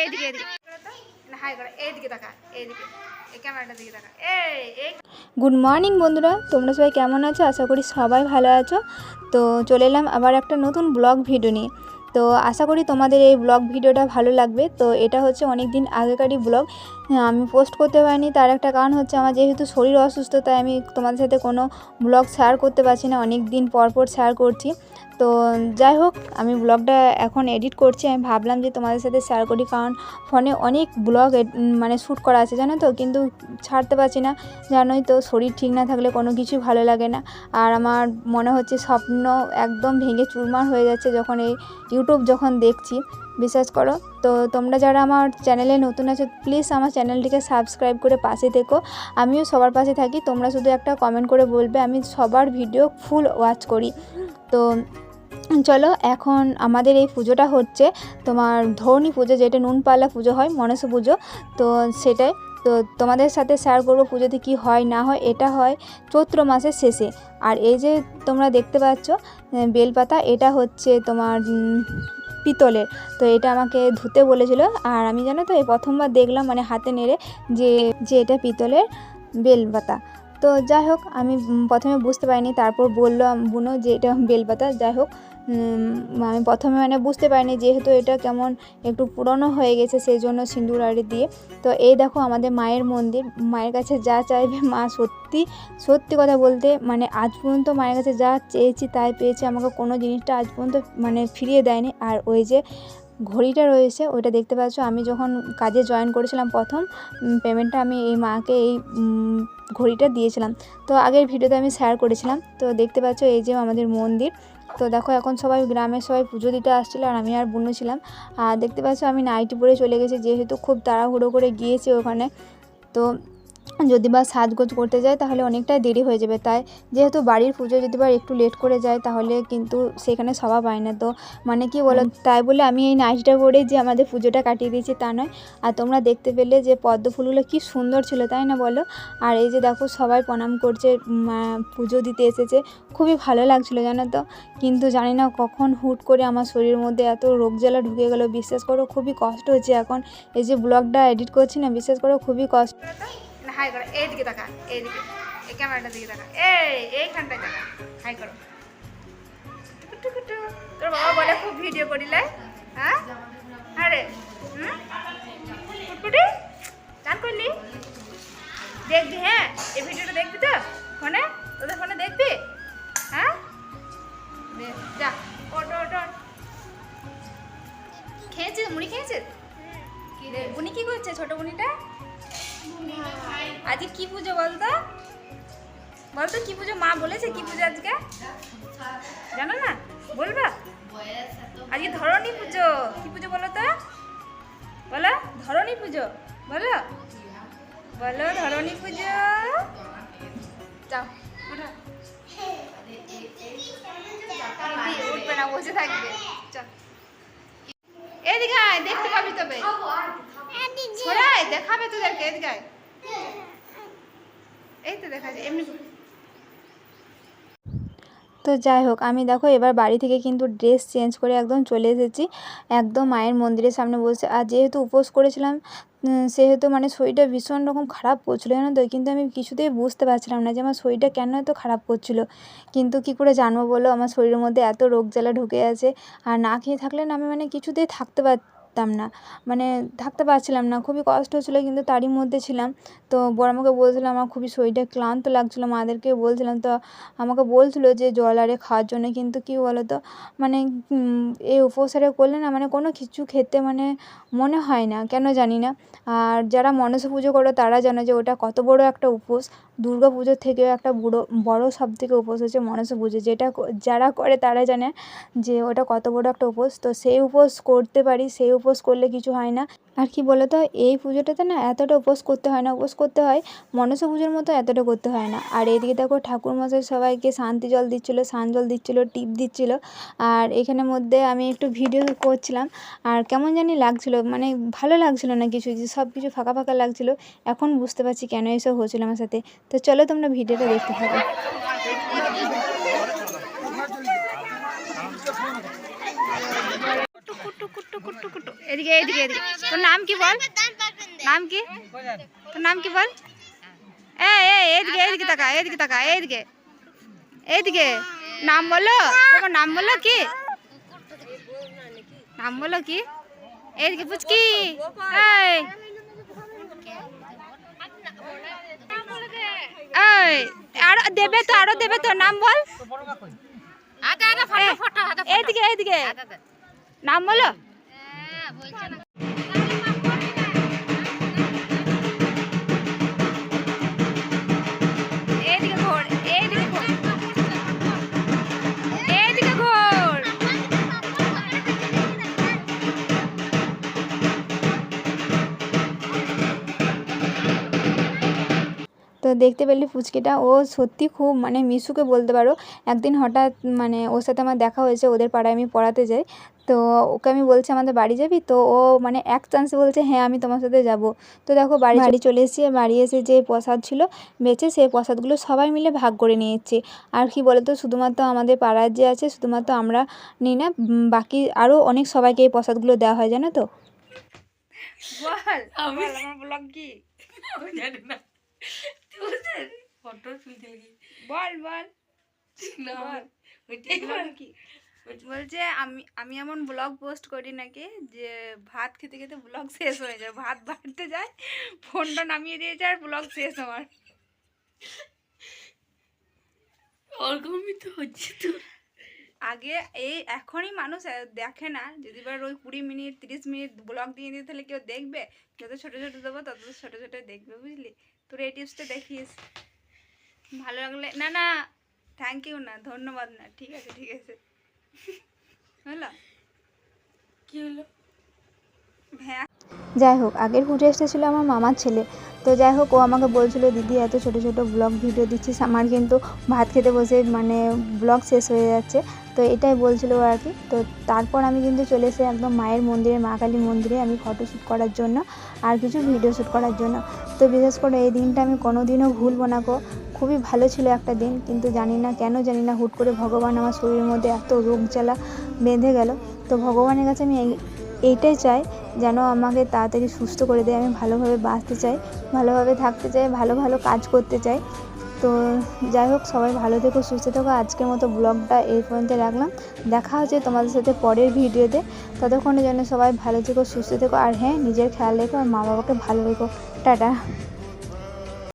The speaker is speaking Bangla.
এইদিকে এইদিকে না, হাই করো, এইদিকে তাকা, এইদিকে এই ক্যামেরাটার দিকে তাকা। এই গুড মর্নিং বন্ধুরা, তোমরা সবাই কেমন আছো? আশা করি সবাই ভালো আছো। তো চলে এলাম আবার একটা নতুন ব্লগ ভিডিও নিয়ে। তো আশা করি তোমাদের এই ব্লগ ভিডিওটা ভালো লাগবে। তো এটা হচ্ছে অনেক দিন আগেকারই ব্লগ, আমি পোস্ট করতে পারিনি। তার একটা কারণ হচ্ছে আমার যেহেতু শরীর অসুস্থ, তাই আমি তোমাদের সাথে কোনো ব্লগ শেয়ার করতে পারছি না, অনেক দিন পর পর শেয়ার করছি। তো যাই হোক, আমি ব্লগটা এখন এডিট করছি। আমি ভাবলাম যে তোমাদের সাথে শেয়ার করি, কারণ ফোনে অনেক ব্লগ মানে শ্যুট করা আছে জানো তো, কিন্তু ছাড়তে পারছি না। জানোই তো, শরীর ঠিক না থাকলে কোনো কিছুই ভালো লাগে না। আর আমার মনে হচ্ছে স্বপ্ন একদম ভেঙে চুরমার হয়ে যাচ্ছে যখন এই ইউটিউব যখন দেখছি, বিশ্বাস করো। তো তোমরা যারা আমার চ্যানেলে নতুন আছো, প্লিজ আমার চ্যানেলটিকে সাবস্ক্রাইব করে পাশে থেকো। আমিও সবার পাশে থাকি, তোমরা শুধু একটা কমেন্ট করে বলবে, আমি সবার ভিডিও ফুল ওয়াচ করি। তো চলো, এখন আমাদের এই পুজোটা হচ্ছে তোমার ধরনী পুজো, যেটা নুনপালা পুজো হয়, মনসা পুজো। তো সেটাই তো তোমাদের সাথে শেয়ার করবো পুজোতে কি হয় না হয়। এটা হয় চৈত্র মাসের শেষে। আর এই যে তোমরা দেখতে পাচ্ছ বেলপাতা, এটা হচ্ছে তোমার পিতলের। তো এটা আমাকে ধুতে বলেছিল, আর আমি জানো তো এই প্রথমবার দেখলাম, মানে হাতে নেড়ে, যে এটা পিতলের বেলপাতা। তো যাই হোক, আমি প্রথমে বুঝতে পারিনি, তারপর বললো বুনো যে এটা বেলপাতা। যাই হোক, আমি প্রথমে মানে বুঝতে পারিনি, যেহেতু এটা কেমন একটু পুরনো হয়ে গেছে, সেই জন্য সিঁদুর আড়ি দিয়ে। তো এই দেখো আমাদের মায়ের মন্দির, মায়ের কাছে যা চাইবে মা সত্যি সত্যি কথা বলতে, মানে আজ পর্যন্ত মায়ের কাছে যা চেয়েছি তাই পেয়েছি। আমাকে কোনো জিনিসটা আজ পর্যন্ত মানে ফিরিয়ে দেয়নি। আর ওই যে ঘড়িটা রয়েছে, ওইটা দেখতে পাচ্ছ, আমি যখন কাজে জয়েন করেছিলাম প্রথম, পেমেন্টটা আমি এই মাকে এই ঘড়িটা দিয়েছিলাম। তো আগের ভিডিওতে আমি শেয়ার করেছিলাম। তো দেখতে পাচ্ছ এই যে আমাদের মন্দির। তো দেখো, এখন সবাই গ্রামের সবাই পুজো দিতে আসছিলো, আর আমি আর বুনু ছিলাম। আর দেখতে পাচ্ছ আমি নাইটি পরে চলে গেছি, যেহেতু খুব তাড়াহুড়ো করে গিয়েছি ওখানে। তো যদি বা সাজগোজ করতে যায় তাহলে অনেকটাই দেরি হয়ে যাবে, তাই যেহেতু বাড়ির পুজো যদি বা একটু লেট করে যায় তাহলে কিন্তু সেখানে সভা পায় না। তো মানে কি বলো, তাই বলে আমি এই নাইটিটা পরে যে আমাদের পুজোটা কাটিয়ে দিয়েছি তা নয়। আর তোমরা দেখতে পেলে যে পদ্ম ফুলগুলো কি সুন্দর ছিল, তাই না বলো? আর এই যে দেখো সবাই প্রণাম করছে, পুজো দিতে এসেছে, খুবই ভালো লাগছিলো জানো তো। কিন্তু জানি না কখন হুট করে আমার শরীরের মধ্যে এত রোগ জ্বালা ঢুকে গেলো, বিশ্বাস করো খুবই কষ্ট হচ্ছে এখন। এই যে ব্লগটা এডিট করছি না, বিশ্বাস করো খুবই কষ্ট। হাই করো, এইদিকে তাকা, এইদিকে এই ক্যামেরাটার দিকে তাকা, এইখানটায় তাকা, হাই করো। তোর বাবা বলে খুব ভিডিও করিলে, হ্যাঁ? আরে কুটকুটি চান করলি? দেখবি? হ্যাঁ, এই ভিডিওটা দেখবি তো ফোনে, তোদের ফোনে দেখবি? হ্যাঁ, যা ওটো ওটো। খেয়েছিস মুড়ি? খেয়েছিস? বুনি কি করছে ছোট বুনিটা? আজকে কি পুজো বলতো? বলতো কি পুজো? মা বলেছে কি পুজো আজকে, জানো না? বলবা? আজকে ধরনী পুজো। কি পুজো বলো তো? বলো ধরনী পুজো, বলো বলো ধরনী পুজো। যাও ওঠো, উঠবে না, বসে থাকবে। চল এদিকে আয়, দেখতে পাবি তবে, দেখাবে তোদেরকে। এদিকে আয়, এই তো দেখা যায় এমনি। তো যাই হোক, আমি দেখো এবার বাড়ি থেকে কিন্তু ড্রেস চেঞ্জ করে একদম চলে এসেছি, একদম মায়ের মন্দিরের সামনে বসে। আর যেহেতু উপোস করেছিলাম, সেহেতু মানে শরীরটা ভীষণ রকম খারাপ করছিলো জানো তো। কিন্তু আমি কিছুতেই বুঝতে পারছিলাম না যে আমার শরীরটা কেন এত খারাপ করছিলো। কিন্তু কি করে জানবো বলো, আমার শরীরের মধ্যে এত রোগ জ্বালা ঢুকে আছে। আর না খেয়ে থাকলে না আমি মানে কিছুতেই থাকতে পারতাম না, মানে থাকতে পারছিলাম না, খুবই কষ্ট হচ্ছিলো। কিন্তু তারই মধ্যে ছিলাম। তো বড়মাকে বলছিলাম আমার খুবই শরীরটা ক্লান্ত লাগছিলো, মাদেরকে বলছিলাম। তো আমাকে বলছিলো যে জল আরে খাওয়ার জন্য। কিন্তু কী বলো তো, মানে এই উপোস আরে করলে না মানে কোনো কিছু খেতে মানে মনে হয় না, কেন জানি না। আর যারা মনসা পুজো করো তারা জানো যে ওটা কত বড় একটা উপোস। দুর্গা পুজোর থেকেও একটা বড় সব থেকে উপোস হচ্ছে মনসা পুজো, যেটা যারা করে তারা জানে যে ওটা কত বড় একটা উপোস। তো সেই উপোস করতে পারি, সেই উপোস করলে কিছু হয় না। আর কি বলো তো, এই পুজোটাতে না এতটা উপোস করতে হয় না, উপোস করতে হয় মনসা পুজোর মতো এতটা করতে হয় না। আর এদিকে দেখো ঠাকুরমশাই সবাইকে শান্তি জল দিচ্ছিলো, স্নান জল দিচ্ছিলো, টিপ দিচ্ছিলো। আর এখানের মধ্যে আমি একটু ভিডিও করছিলাম, আর কেমন জানি লাগছিলো, মানে ভালো লাগছিলো না কিছু, যে সব কিছু ফাঁকা ফাঁকা লাগছিলো। এখন বুঝতে পারছি কেন এসব হচ্ছিলো আমার সাথে। তো চলো তোমরা ভিডিওটা দেখতে থাকো। এদিকে এদিকে এদিকে। তোর নাম কি বল? নাম কি? তোর নাম কি বল? এইদিকে এইদিকে তাকা, এইদিকে তাকা, এইদিকে এইদিকে। নাম বলো, তোমার নাম বলো কি? নাম বলো কি? এইদিকে পুচকি। এই আরো দেবে তো, আরো দেবে তো। নাম বল। এইদিকে এইদিকে। নাম বলো। এইদিকে ঘোর, এইদিকে ঘোর, এইদিকে ঘোর। তো দেখতে পেলে পুচকিটা, ও সত্যি খুব মানে মিশুকে বলতে পারো। একদিন হঠাৎ মানে ওর সাথে আমার দেখা হয়েছে, ওদের পাড়ায় আমি পড়াতে যাই। তো ওকে আমি বলছি আমাদের বাড়ি যাবি? তো ও মানে এক চান্সে বলছে হ্যাঁ আমি তোমার সাথে যাব। তো দেখো বাড়ি চলে এসেছি। বাড়ি এসে যে প্রসাদ ছিল বেঁচে, সেই প্রসাদগুলো সবাই মিলে ভাগ করে নিয়ে এসেছি। আর কি বলতো, শুধুমাত্র আমাদের পাড়ার যে আছে শুধুমাত্র আমরা নিই না, বাকি আরও অনেক সবাইকে এই প্রসাদগুলো দেওয়া হয়, জানো তো। বল আমার ব্লগ কি? জানি না। ফটো তুলতে লাগি। বল বল কি বলছে? আমি এমন ব্লগ পোস্ট করি নাকি যে ভাত খেতে খেতে ব্লগ শেষ হয়ে যায়। ভাত বাড়তে যায়, ফোনটা নামিয়ে দিয়েছে আর ব্লগ শেষ আমার। ওরকমই তো হচ্ছে তো। আগে এই এখনই মানুষ দেখে না, যদি এবার ওই 20 মিনিট 30 মিনিট ব্লগ দিয়ে দিই তাহলে কেউ দেখবে? যত ছোটো ছোটো দেবো তত ছোটো ছোটো দেখবে, বুঝলি? তোর এই টিপসটা দেখিস। ভালো লাগলে না না থ্যাংক ইউ না, ধন্যবাদ না, ঠিক আছে ঠিক আছে। হলো কি হলো? হ্যাঁ যাই হোক, আগের ফুটেজটা ছিল আমার মামার ছেলে। তো যাই হোক, ও আমাকে বলছিল দিদি এত ছোট ছোট ব্লগ ভিডিও দিচ্ছিস, আমার কিন্তু ভাত খেতে বসে মানে ব্লগ শেষ হয়ে যাচ্ছে। তো এটাই বলছিল আর কি। তো তারপর আমি কিন্তু চলে এসে একদম মায়ের মন্দিরে, মা কালী মন্দিরে আমি ফটোশ্যুট করার জন্য আর কিছু ভিডিও শ্যুট করার জন্য। তো বিশেষ করে এই দিনটা আমি কোনো দিনও ভুলবো না গো। খুবই ভালো ছিল একটা দিন, কিন্তু জানি না কেন জানি না হুট করে ভগবান আমার শরীরের মধ্যে এত রোগ জ্বালা বেঁধে গেল। তো ভগবানের কাছে আমি এইটাই চাই যেন আমাকে তাড়াতাড়ি সুস্থ করে দেয়। আমি ভালোভাবে বাঁচতে চাই, ভালোভাবে থাকতে চাই, ভালো ভালো কাজ করতে চাই। তো যাই হোক, সবাই ভালো থেকো, সুস্থ থেকো। আজকের মতো ব্লগটা এই পর্যন্ত রাখলাম। দেখা হচ্ছে তোমাদের সাথে পরের ভিডিওতে। ততক্ষণের জন্য সবাই ভালো থেকো, সুস্থ থেকো। আর হ্যাঁ, নিজের খেয়াল রেখো আর মা বাবাকে ভালো রেখো। টাটা।